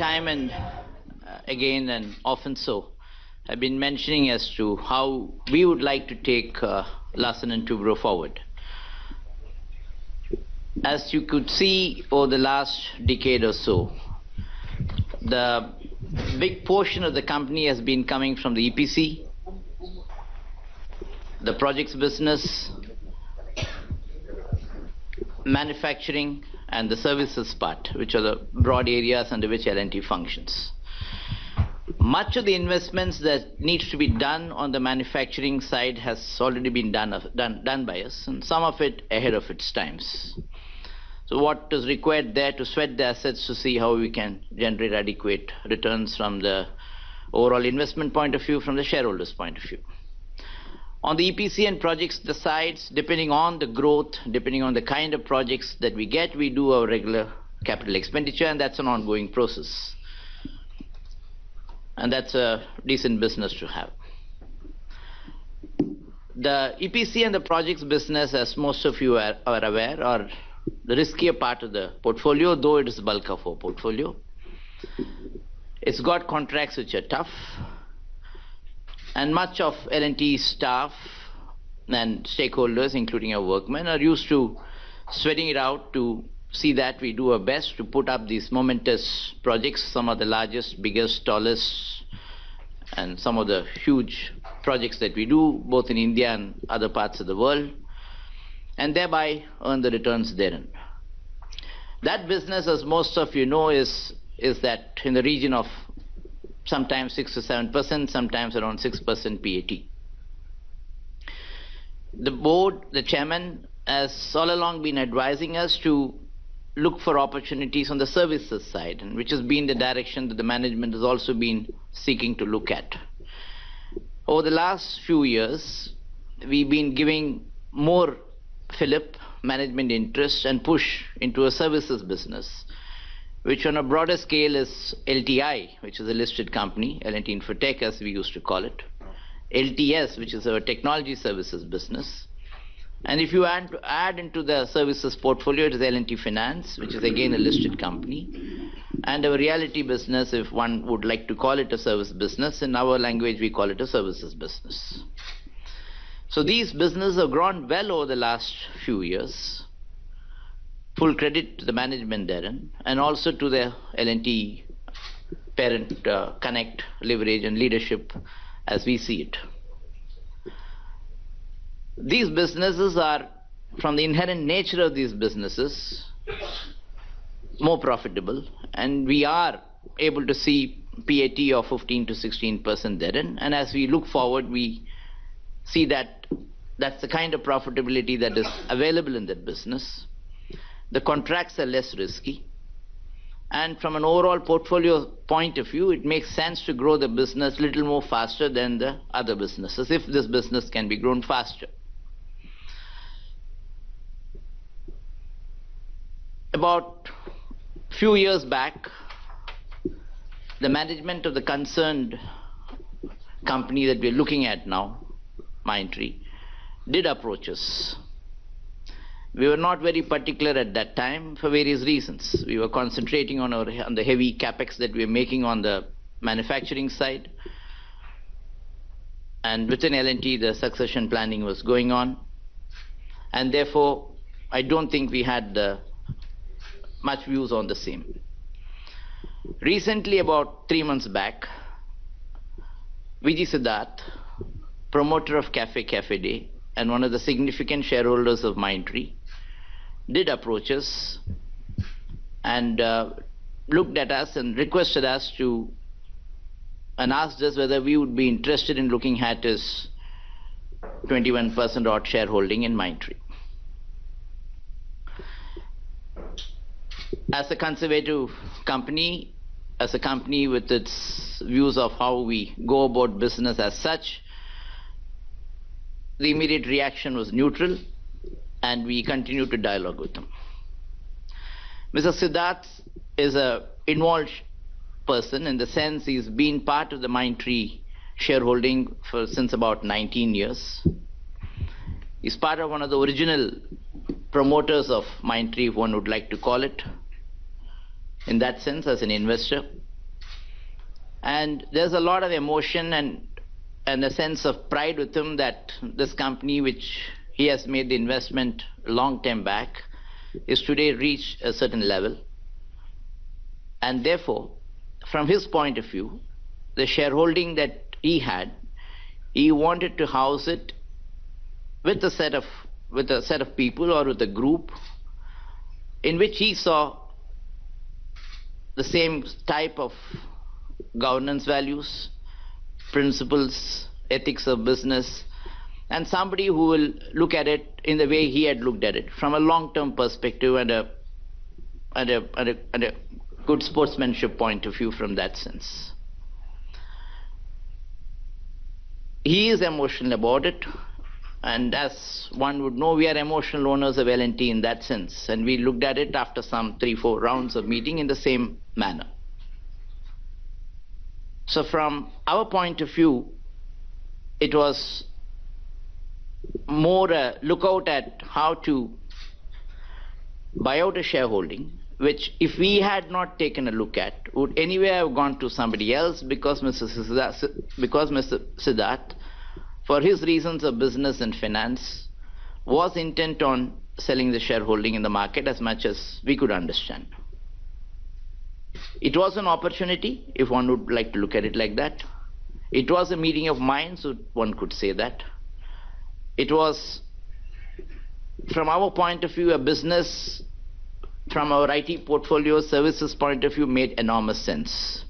time and again and often so, have been mentioning as to how we would like to take Larsen and Toubro forward. As you could see over the last decade or so, the big portion of the company has been coming from the EPC, the projects business, manufacturing, and the services part, which are the broad areas under which L&T functions. Much of the investments that needs to be done on the manufacturing side has already been done by us, and some of it ahead of its times. So what is required there to sweat the assets to see how we can generate adequate returns from the overall investment point of view, from the shareholders' point of view. On the EPC and projects, the sides, depending on the growth, depending on the kind of projects that we get, we do our regular capital expenditure, and that's an ongoing process. And that's a decent business to have. The EPC and the projects business, as most of you are aware, are the riskier part of the portfolio, though it is the bulk of our portfolio. It's got contracts which are tough, and much of L&T staff and stakeholders, including our workmen, are used to sweating it out to see that we do our best to put up these momentous projects, some of the largest, biggest, tallest, and some of the huge projects that we do, both in India and other parts of the world, and thereby earn the returns therein. That business, as most of you know, is that in the region of sometimes 6 to 7%, sometimes around 6% PAT. The board, the chairman, has all along been advising us to look for opportunities on the services side, and which has been the direction that the management has also been seeking to look at. Over the last few years, we've been giving more fillip, management interest, and push into a services business, which on a broader scale is LTI, which is a listed company, L&T Infotech as we used to call it, LTS, which is our technology services business, and if you add into the services portfolio, it is L&T Finance, which is again a listed company, and our reality business, if one would like to call it a service business, in our language we call it a services business. So these businesses have grown well over the last few years. Full credit to the management therein, and also to the L&T parent connect, leverage, and leadership as we see it. These businesses are, from the inherent nature of these businesses, more profitable, and we are able to see PAT of 15 to 16% therein, and as we look forward, we see that that's the kind of profitability that is available in that business. The contracts are less risky, and from an overall portfolio point of view, it makes sense to grow the business a little more faster than the other businesses, if this business can be grown faster. About a few years back, the management of the concerned company that we're looking at now, Mindtree, did approach us. We were not very particular at that time for various reasons. We were concentrating on the heavy capex that we were making on the manufacturing side, and within L&T the succession planning was going on, and therefore I don't think we had much views on the same. Recently, about 3 months back, Vijay Siddharth, promoter of Cafe Day and one of the significant shareholders of Mindtree, did approach us and looked at us and requested us to, and asked us whether we would be interested in looking at his 21% odd shareholding in Mindtree. As a conservative company, as a company with its views of how we go about business as such, the immediate reaction was neutral, and we continued to dialogue with them. Mr. Siddharth is an involved person in the sense he's been part of the Mindtree shareholding since about 19 years. He's part of one of the original promoters of Mindtree, if one would like to call it, in that sense, as an investor. And there's a lot of emotion and a sense of pride with him that this company, which he has made the investment a long time back, is today reached a certain level. And therefore, from his point of view, the shareholding that he had, he wanted to house it with a set of people or with a group in which he saw the same type of governance values, principles, ethics of business, and somebody who will look at it in the way he had looked at it, from a long-term perspective and a good sportsmanship point of view from that sense. He is emotional about it, and as one would know, we are emotional owners of L&T in that sense, and we looked at it after some 3-4 rounds of meeting in the same manner. So from our point of view, it was more a lookout at how to buy out a shareholding, which if we had not taken a look at, would anyway have gone to somebody else because Mr. Siddharth, for his reasons of business and finance, was intent on selling the shareholding in the market as much as we could understand. It was an opportunity, if one would like to look at it like that. It was a meeting of minds, so one could say that. It was, from our point of view, a business, from our IT portfolio services point of view, made enormous sense.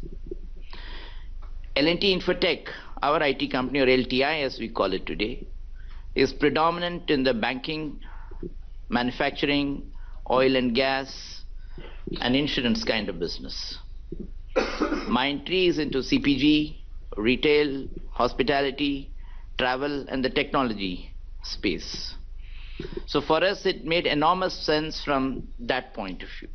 L&T Infotech, our IT company, or LTI as we call it today, is predominant in the banking, manufacturing, oil and gas, and insurance kind of business. Mindtree is into CPG, retail, hospitality, travel, and the technology space. So for us, it made enormous sense from that point of view.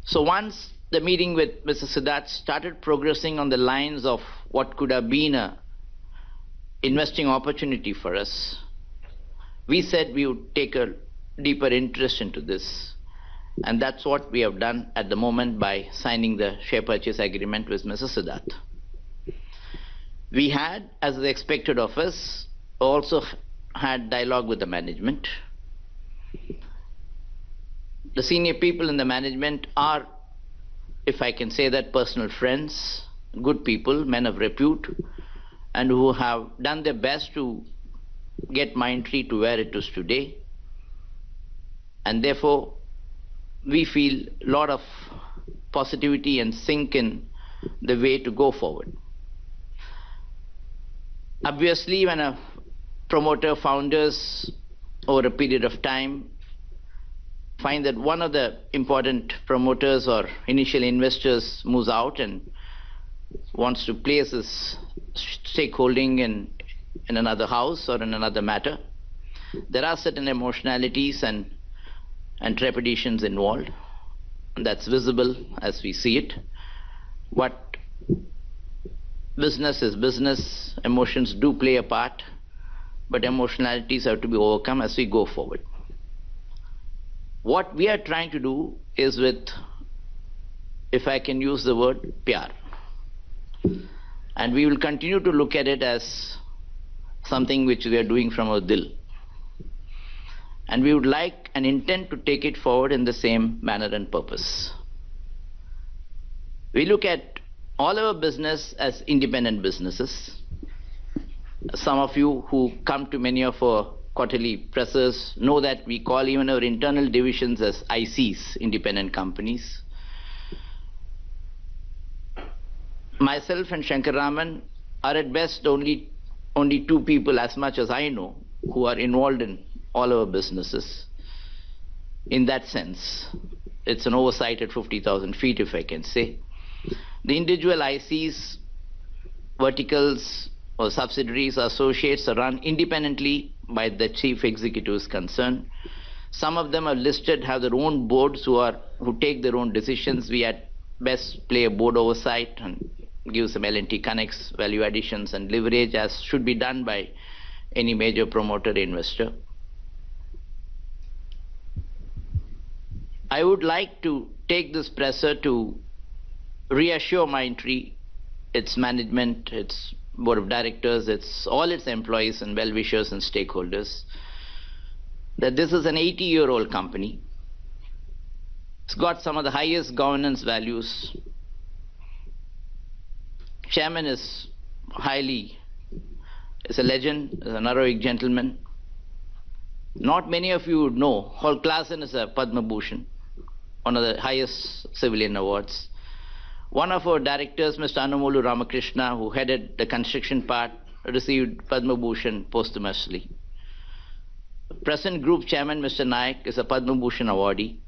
So once the meeting with Mr. Siddharth started progressing on the lines of what could have been an investing opportunity for us, we said we would take a deeper interest into this. And that's what we have done at the moment by signing the share purchase agreement with Mr. Siddharth. We had, as expected of us, also had dialogue with the management. The senior people in the management are, if I can say that, personal friends, good people, men of repute, and who have done their best to get Mindtree to where it is today. And therefore, we feel a lot of positivity and sync in the way to go forward. Obviously, when a promoter founders over a period of time find that one of the important promoters or initial investors moves out and wants to place his stakeholding in another house or in another matter, there are certain emotionalities and trepidations involved. And that's visible as we see it. But business is business. Emotions do play a part, but emotionalities have to be overcome as we go forward. What we are trying to do is with, if I can use the word, pyar. And we will continue to look at it as something which we are doing from our dil. And we would like and intend to take it forward in the same manner and purpose. We look at all our business as independent businesses. Some of you who come to many of our quarterly presses know that we call even our internal divisions as ICs, independent companies. Myself and Shankar Raman are at best only two people, as much as I know, who are involved in all our businesses. In that sense, it's an oversight at 50,000 feet, if I can say. The individual ICs, verticals, or subsidiaries, associates are run independently by the chief executives concerned. Some of them are listed, have their own boards who take their own decisions. We at best play a board oversight and give some L&T connects, value additions and leverage, as should be done by any major promoter investor. I would like to take this presser to reassure Mindtree, its management, its board of directors, its all its employees and well-wishers and stakeholders that this is an 80-year-old company. It's got some of the highest governance values. Chairman is a legend, is an heroic gentleman. Not many of you would know, Larsen is a Padma Bhushan, one of the highest civilian awards. One of our directors, Mr. Anumolu Ramakrishna, who headed the construction part, received Padma Bhushan posthumously. Present group chairman, Mr. Nayak, is a Padma Bhushan awardee,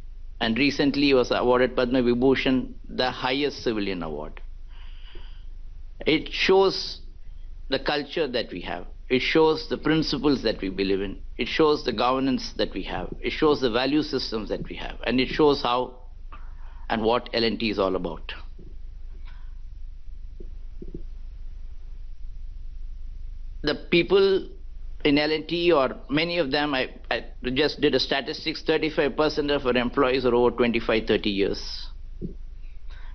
and recently was awarded Padma Vibhushan, the highest civilian award. It shows the culture that we have. It shows the principles that we believe in. It shows the governance that we have. It shows the value systems that we have. And it shows how and what L&T is all about. The people in L&T, or many of them, I just did a statistics, 35% of our employees are over 25, 30 years.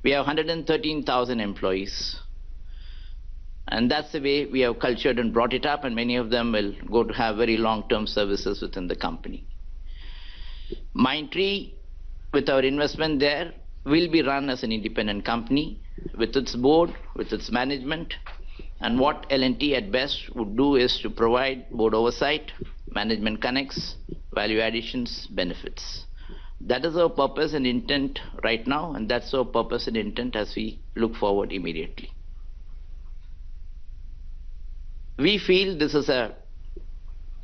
We have 113,000 employees. And that's the way we have cultured and brought it up, and many of them will go to have very long-term services within the company. Mindtree, with our investment there, will be run as an independent company with its board, with its management. And what L&T at best would do is to provide board oversight, management connects, value additions, benefits. That is our purpose and intent right now, and that's our purpose and intent as we look forward immediately. We feel this is a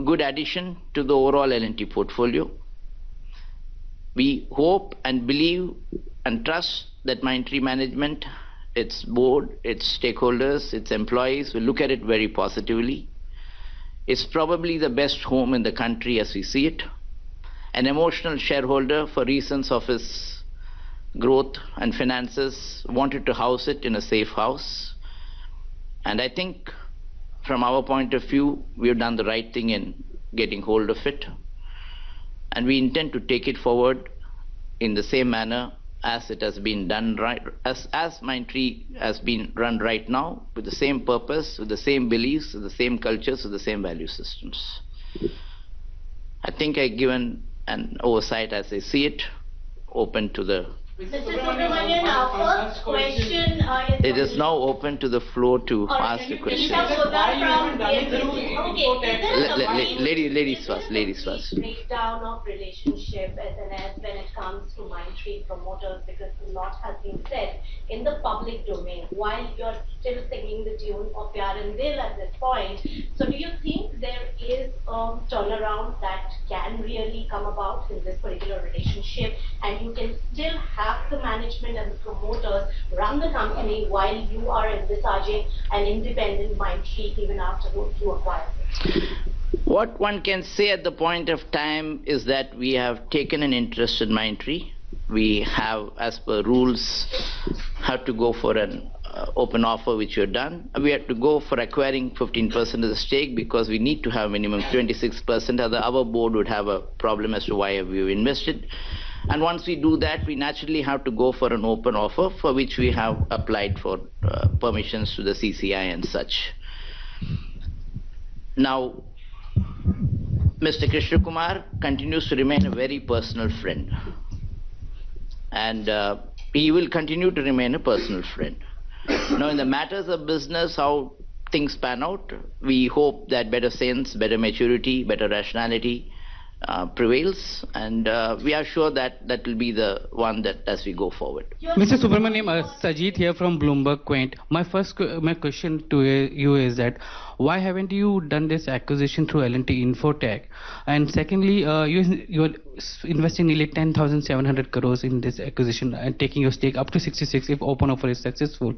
good addition to the overall L&T portfolio. We hope and believe and trust that Mindtree management, its board, its stakeholders, its employees will look at it very positively. It's probably the best home in the country as we see it. An emotional shareholder, for reasons of his growth and finances, wanted to house it in a safe house. And I think from our point of view, we have done the right thing in getting hold of it. And we intend to take it forward in the same manner as it has been done right, as Mindtree has been run right now, with the same purpose, with the same beliefs, with the same cultures, with the same value systems. I think I've given an oversight as I see it, open to the... Mr. Subrahmanyan, our first question It is now open to the floor to ask the question. Ladies first. Breakdown of relationship as when it comes to Mindtree promoters, because a lot has been said in the public domain while you're still singing the tune of Pyar and Dil at this point. So do you think there is a turnaround that can really come about in this particular relationship, and you can still have the management and the promoters run the company while you are envisaging an independent Mindtree even after you acquire it? What one can say at the point of time is that we have taken an interest in Mindtree. We have, as per rules, have to go for an open offer, which we have done. We have to go for acquiring 15% of the stake because we need to have minimum 26%, other our board would have a problem as to why we have invested. And once we do that, we naturally have to go for an open offer, for which we have applied for permissions to the CCI and such. Now, Mr. Krishna Kumar continues to remain a very personal friend. And he will continue to remain a personal friend. Now, in the matters of business, how things pan out, we hope that better sense, better maturity, better rationality prevails, and we are sure that that will be the one that as we go forward. Mr. Subrahmanyan, Sajid here from Bloomberg Quint. My question to you is that why haven't you done this acquisition through L&T Infotech? And secondly, you're investing nearly 10,700 crores in this acquisition and taking your stake up to 66 if open offer is successful.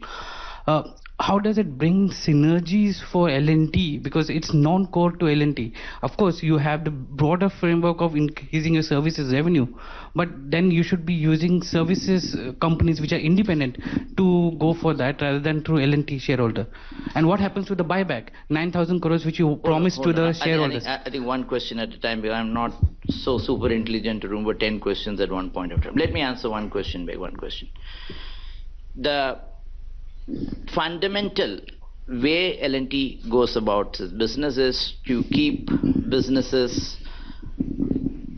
How does it bring synergies for L&T? Because it's non-core to L&T. Of course, you have the broader framework of increasing your services revenue, but then you should be using services companies which are independent to go for that rather than through L&T shareholder. And what happens with the buyback? 9,000 crores which you promised to the shareholders. I think one question at a time, because I'm not so super intelligent to remember 10 questions at one point of time. Let me answer one question by one question. the fundamental way L&T goes about its business is to keep businesses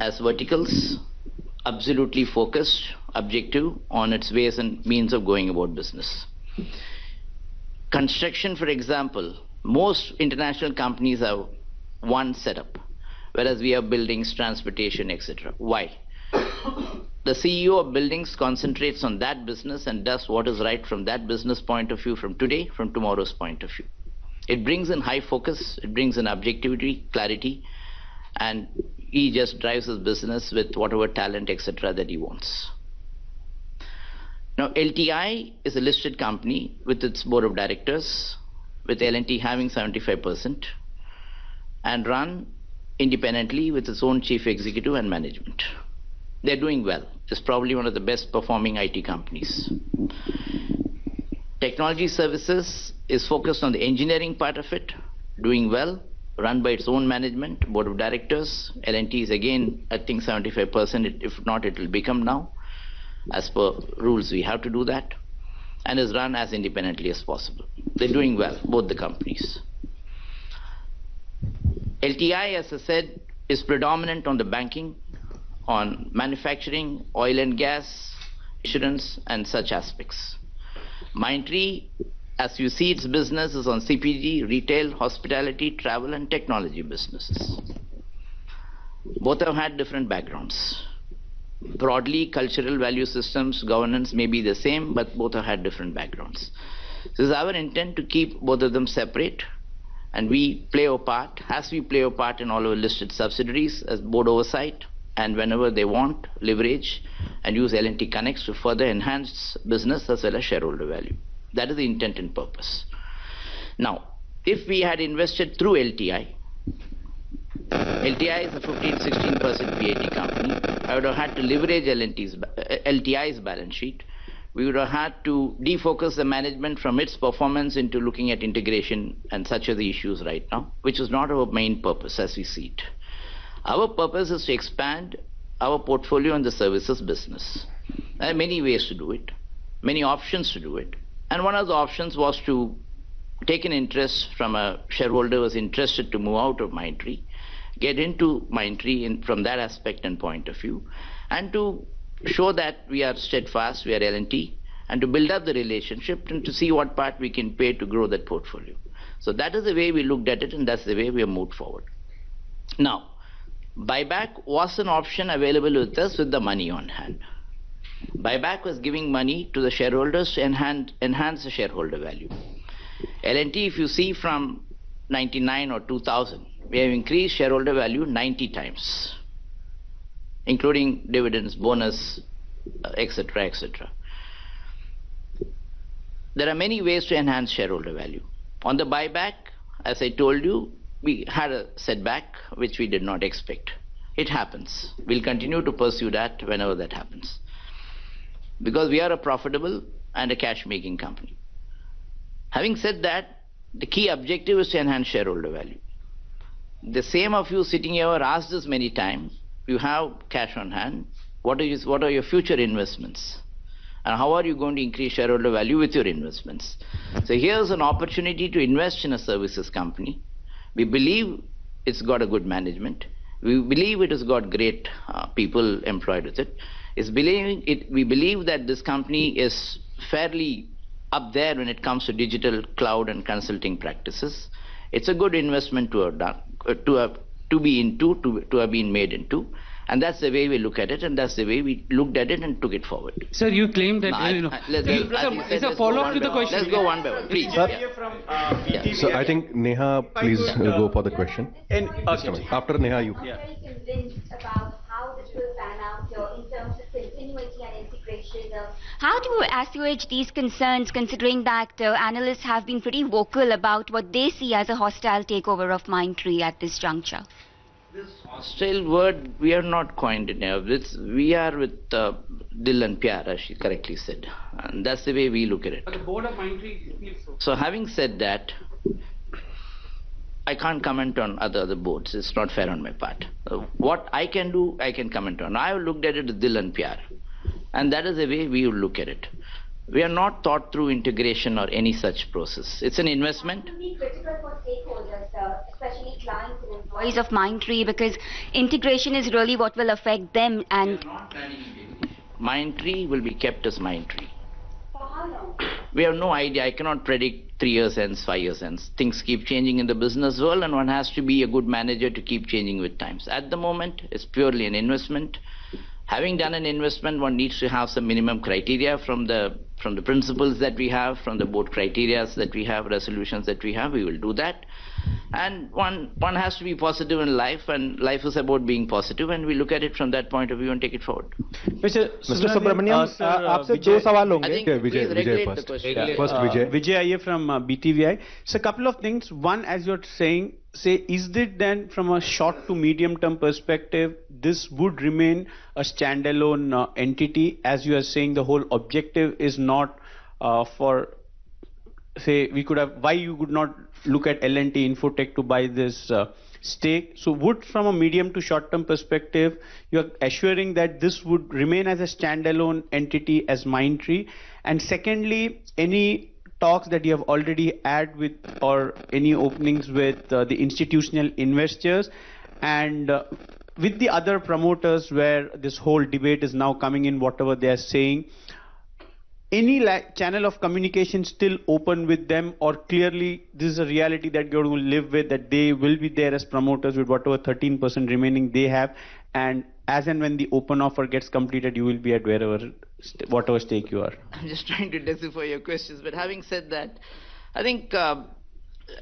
as verticals, absolutely focused, objective on its ways and means of going about business. Construction, for example, most international companies have one setup, whereas we have buildings, transportation, etc. Why? The CEO of buildings concentrates on that business and does what is right from that business point of view, from today, from tomorrow's point of view. It brings in high focus, it brings in objectivity, clarity, and he just drives his business with whatever talent, etc. that he wants. Now, LTI is a listed company with its board of directors, with L&T having 75%, and run independently with its own chief executive and management. They're doing well. It's probably one of the best performing IT companies. Technology services is focused on the engineering part of it, doing well, run by its own management, board of directors. L&T is again, I think 75%, if not it will become now. As per rules, we have to do that, and is run as independently as possible. They're doing well, both the companies. LTI, as I said, is predominant on the banking, on manufacturing, oil and gas, insurance, and such aspects. Mindtree, as you see, its business is on CPG, retail, hospitality, travel, and technology businesses. Both have had different backgrounds. Broadly, cultural value systems, governance may be the same, but both have had different backgrounds. So it's our intent to keep both of them separate, and we play our part, as we play our part in all our listed subsidiaries as board oversight, and whenever they want, leverage and use L&T Connects to further enhance business as well as shareholder value. That is the intent and purpose. Now, if we had invested through LTI, LTI is a 15-16% PAT company. I would have had to leverage LTI's balance sheet. We would have had to defocus the management from its performance into looking at integration and such are the issues right now, which is not our main purpose as we see it. Our purpose is to expand our portfolio in the services business. There are many ways to do it, many options to do it. And one of the options was to take an interest from a shareholder who was interested to move out of Mindtree, get into Mindtree from that aspect and point of view, and to show that we are steadfast, we are L&T, and to build up the relationship and to see what part we can pay to grow that portfolio. So that is the way we looked at it, and that's the way we have moved forward. Now, buyback was an option available with us with the money on hand. Buyback was giving money to the shareholders to enhance the shareholder value. L&T, if you see from 99 or 2000, we have increased shareholder value 90 times, including dividends, bonus, etc., etc. There are many ways to enhance shareholder value. On the buyback, as I told you, we had a setback which we did not expect. It happens. We'll continue to pursue that whenever that happens, because we are a profitable and a cash-making company. Having said that, the key objective is to enhance shareholder value. The same of you sitting here are asked this many times. You have cash on hand. What are your future investments? And how are you going to increase shareholder value with your investments? So here's an opportunity to invest in a services company. We believe it's got a good management. We believe it has got great people employed with it. We believe that this company is fairly up there when it comes to digital, cloud, and consulting practices. It's a good investment to have done, to have been made into. And that's the way we look at it, and that's the way we looked at it and took it forward. Sir, you claim that... It's a follow-up to the question. Let's go one by one, please. So I think Neha, please go for the question. After Neha, you. I'm very convinced about how this will pan out here in terms of continuity and integration. How do you assuage these concerns, considering that analysts have been pretty vocal about what they see as a hostile takeover of Mindtree at this juncture? This hostile word, we are not coined in here. We are with Dil and Pyar, as she correctly said. And that's the way we look at it. But the board of Mindtree feels so. So having said that, I can't comment on other boards. It's not fair on my part. What I can do, I can comment on. I have looked at it with Dil and Pyar. And that is the way we will look at it. We are not thought through integration or any such process. It's an investment. It will be critical for stakeholders, especially clients and employees of Mindtree, because integration is really what will affect them. And Mindtree will be kept as Mindtree. for how long? We have no idea. I cannot predict 3 years hence, 5 years hence. Things keep changing in the business world, and one has to be a good manager to keep changing with times. At the moment, it's purely an investment. Having done an investment, one needs to have some minimum criteria from the principles that we have, from the board criteria that we have, resolutions that we have. We will do that. And one has to be positive in life, and life is about being positive, and we look at it from that point of view and take it forward. Mr. Subrahmanyan, आपसे दो सवाल I होंगे. think Vijay, please Vijay regulate first. the question. Yeah. First, Vijay. Vijay Iyer from BTVI. So a couple of things. One, as you're saying, is it then from a short to medium term perspective, this would remain a standalone entity? As you are saying, the whole objective is not for, say, we could have, why you would not look at L&T Infotech to buy this stake? So would, from a medium to short term perspective, you are assuring that this would remain as a standalone entity as Mindtree? And secondly, any talks that you have already had with, or any openings with the institutional investors and with the other promoters, where this whole debate is now coming in, whatever they are saying, any channel of communication still open with them, or clearly this is a reality that you're going to live with, that they will be there as promoters with whatever 13% remaining they have, and as and when the open offer gets completed, you will be at whatever stake you are? I'm just trying to decipher your questions, but having said that, I think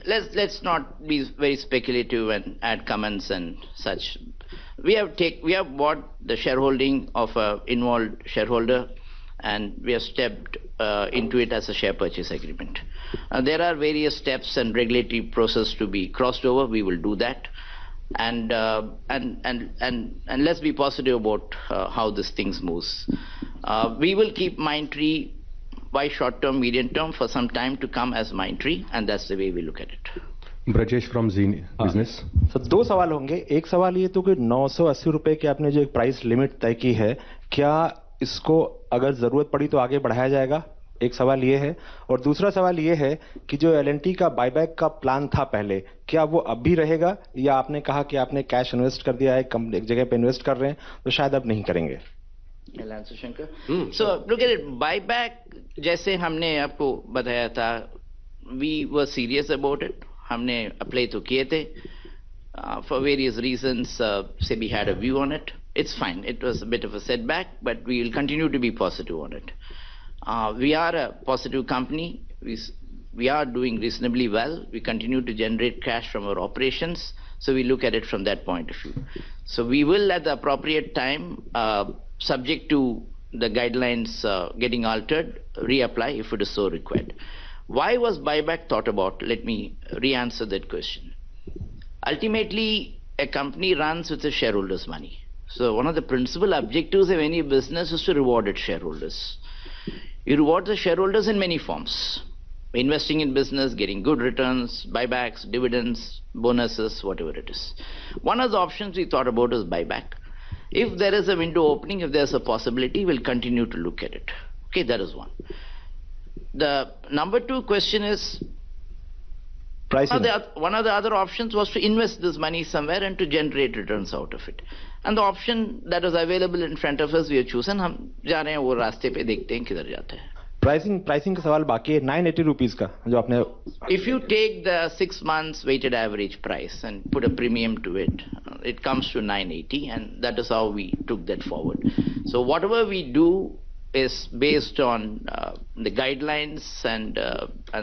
let's not be very speculative and add comments and such. We have bought the shareholding of an involved shareholder, and we have stepped into it as a share purchase agreement. There are various steps and regulatory process to be crossed over. We will do that, and let's be positive about how this things moves. We will keep Mindtree by short term, medium term for some time to come as Mindtree, and that's the way we look at it. Brajesh from Z Business. So दो सवाल होंगे. एक सवाल ये तो कि 980 रुपए की आपने जो एक प्राइस लिमिट तय की है, क्या इसको अगर जरूरत पड़ी तो आगे बढ़ाया जाएगा? एक सवाल ये है. और दूसरा सवाल ये है कि जो L&T का बायबैक का प्लान था पहले, क्या वो अब भी रहेगा, या आपने कहा कि आपने कैश इन्वेस्ट कर दिया है, एक जगह पे इन्वेस्ट कर रहे हैं, तो शायद अब नहीं करेंगे? I'll answer, Shankar. So look at it, buyback, जैसे हमने आपको बताया था, we were serious about it. हमने apply तो किए थे. For various reasons, SEBI had a view on it. It's fine. It was a bit of a setback, but we will continue to be positive on it. We are a positive company. We are doing reasonably well. We continue to generate cash from our operations. So we look at it from that point of view. So we will, at the appropriate time, subject to the guidelines getting altered, reapply if it is so required. Why was buyback thought about? Let me re-answer that question. Ultimately, a company runs with the shareholders' money. So one of the principal objectives of any business is to reward its shareholders. You reward the shareholders in many forms. Investing in business, getting good returns, buybacks, dividends, bonuses, whatever it is. One of the options we thought about is buyback. If there is a window opening, if there's a possibility, we'll continue to look at it. Okay, that is one. The number two question is, one of the other options was to invest this money somewhere and to generate returns out of it. And the option that was available in front of us, we have chosen. हम जा रहे हैं वो रास्ते पे, देखते हैं किधर जाते हैं. प्राइसिंग का सवाल बाकी है. 980 रुपीस का जो आपने. If you take the 6 months weighted average price and put a premium to it, it comes to 980, and that is how we took that forward. So whatever we do is based on the guidelines and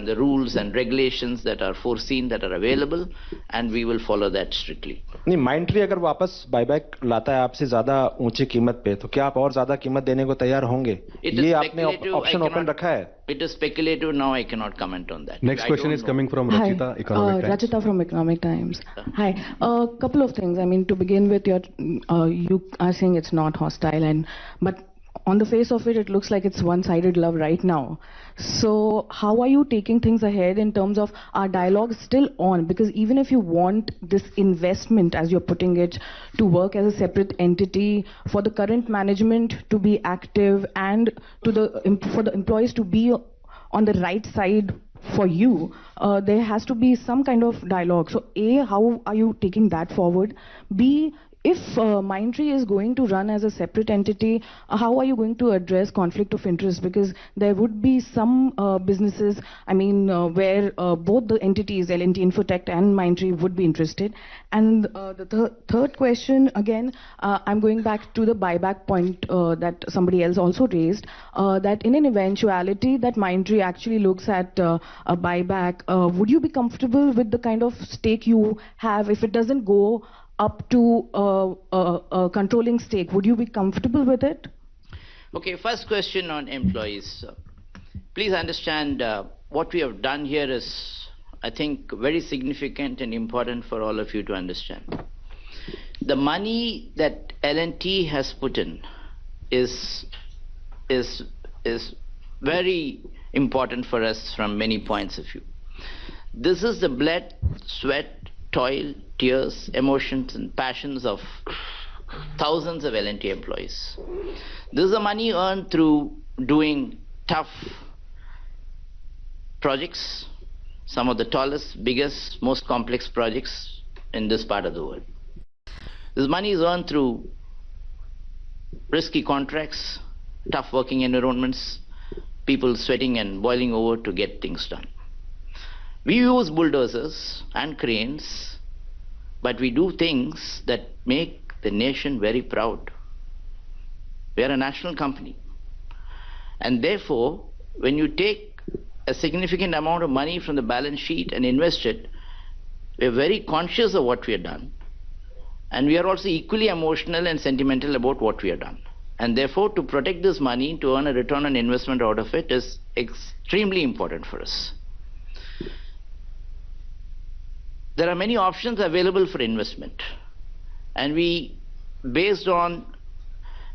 the rules and regulations that are foreseen, that are available, and we will follow that strictly. नहीं, Mindtree अगर वापस buyback लाता है आपसे ज्यादा ऊंची कीमत पे, तो क्या आप और ज्यादा कीमत देने को तैयार होंगे? ये आपने ऑप्शन ओपन रखा है? It is speculative now. I cannot comment on that. Next question is coming from Rachita, Economic Times. Rachita from Economic Times. Hi. A couple of things. I mean, to begin with, you are saying it's not hostile, but on the face of it, it looks like it's one-sided love right now. So how are you taking things ahead in terms of our dialogue still on? Because even if you want this investment, as you're putting it, to work as a separate entity, for the current management to be active and for the employees to be on the right side for you, there has to be some kind of dialogue. So A, how are you taking that forward? B, if Mindtree is going to run as a separate entity, how are you going to address conflict of interest? Because there would be some businesses, where both the entities, L&T Infotech and Mindtree, would be interested. And the third question, again, I'm going back to the buyback point that somebody else also raised, that in an eventuality that Mindtree actually looks at a buyback, would you be comfortable with the kind of stake you have if it doesn't go up to a controlling stake? Would you be comfortable with it? Okay, first question on employees. Please understand what we have done here is, I think, very significant and important for all of you to understand. The money that L&T has put in is very important for us from many points of view. This is the blood, sweat, toil, tears, emotions and passions of thousands of L&T employees. This is the money earned through doing tough projects, some of the tallest, biggest, most complex projects in this part of the world. This money is earned through risky contracts, tough working environments, people sweating and boiling over to get things done. We use bulldozers and cranes, but we do things that make the nation very proud. We are a national company. And therefore, when you take a significant amount of money from the balance sheet and invest it, we are very conscious of what we have done. And we are also equally emotional and sentimental about what we have done. And therefore, to protect this money, to earn a return on investment out of it is extremely important for us. There are many options available for investment, and we, based on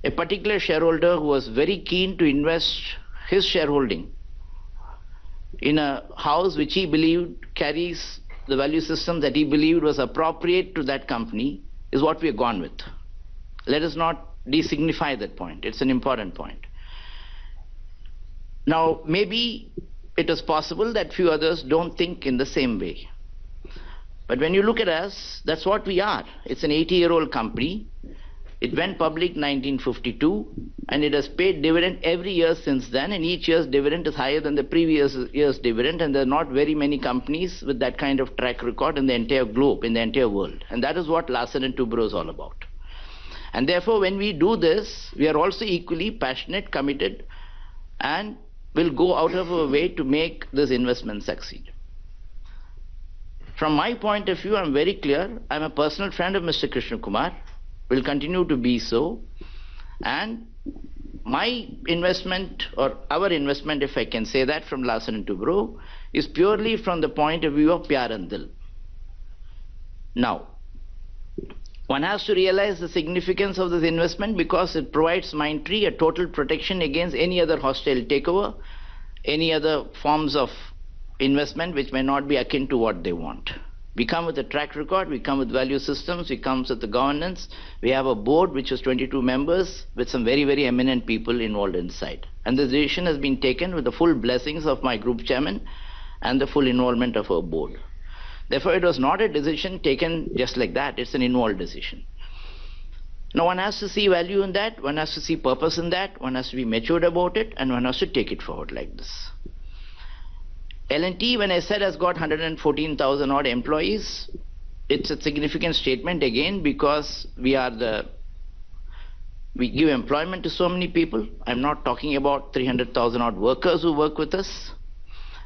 a particular shareholder who was very keen to invest his shareholding in a house which he believed carries the value system that he believed was appropriate to that company, is what we have gone with. Let us not designify that point. It's an important point. Now, maybe it is possible that few others don't think in the same way. But when you look at us, that's what we are. It's an 80-year-old company. It went public in 1952, and it has paid dividend every year since then, and each year's dividend is higher than the previous year's dividend, and there are not very many companies with that kind of track record in the entire globe, in the entire world. And that is what Larsen and Toubro is all about. And therefore, when we do this, we are also equally passionate, committed, and will go out of our way to make this investment succeed. From my point of view, I'm very clear. I'm a personal friend of Mr. Krishna Kumar, will continue to be so. And my investment, or our investment, if I can say that, from Larsen and Toubro, is purely from the point of view of Pyar and Dil. Now, one has to realize the significance of this investment because it provides Mindtree a total protection against any other hostile takeover, any other forms of investment which may not be akin to what they want. We come with a track record, we come with value systems, we come with the governance. We have a board which is 22 members with some very, very eminent people involved inside. And the decision has been taken with the full blessings of my group chairman and the full involvement of our board. Therefore, it was not a decision taken just like that. It's an involved decision. Now, one has to see value in that, one has to see purpose in that, one has to be matured about it, and one has to take it forward like this. L&T, when I said, has got 114,000 odd employees, it's a significant statement again because we give employment to so many people. I'm not talking about 300,000 odd workers who work with us.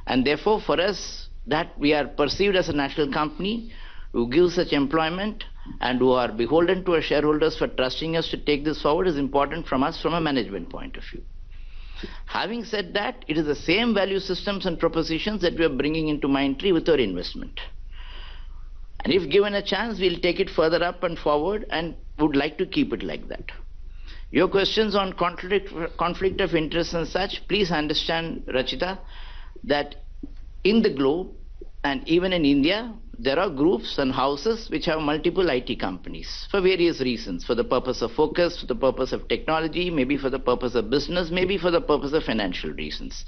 And therefore, for us, that we are perceived as a national company who gives such employment and who are beholden to our shareholders for trusting us to take this forward is important from us from a management point of view. Having said that, it is the same value systems and propositions that we are bringing into Mindtree with our investment. And if given a chance, we'll take it further up and forward and would like to keep it like that. Your questions on conflict of interest and such, please understand, Rachita, that in the globe and even in India, there are groups and houses which have multiple IT companies for various reasons, for the purpose of focus, for the purpose of technology, maybe for the purpose of business, maybe for the purpose of financial reasons.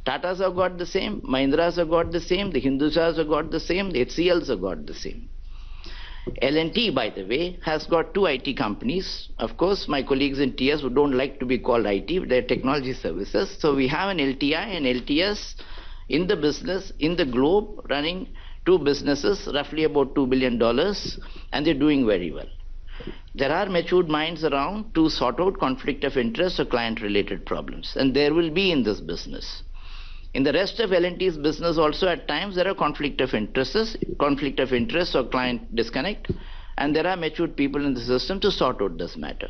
Tatas have got the same, Mahindras have got the same, the Hindustas have got the same, the HCLs have got the same. L&T, by the way, has got 2 IT companies. Of course, my colleagues in TS who don't like to be called IT, they're technology services. So we have an LTI and LTS in the business, in the globe, running 2 businesses, roughly about $2 billion, and they're doing very well. There are matured minds around to sort out conflict of interest or client-related problems, and there will be in this business. In the rest of L&T's business also at times there are conflict of interests or client disconnect, and there are matured people in the system to sort out this matter.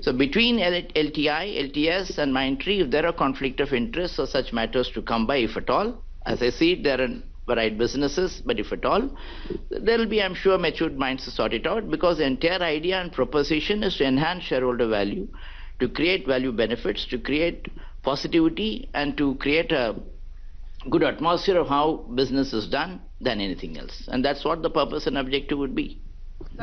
So between LTI, LTS and Mindtree, if there are conflict of interest or such matters to come by, if at all, as I see it, there are varied businesses, but if at all, there will be, I'm sure, matured minds to sort it out, because the entire idea and proposition is to enhance shareholder value, to create value benefits, to create positivity, and to create a good atmosphere of how business is done than anything else. And that's what the purpose and objective would be.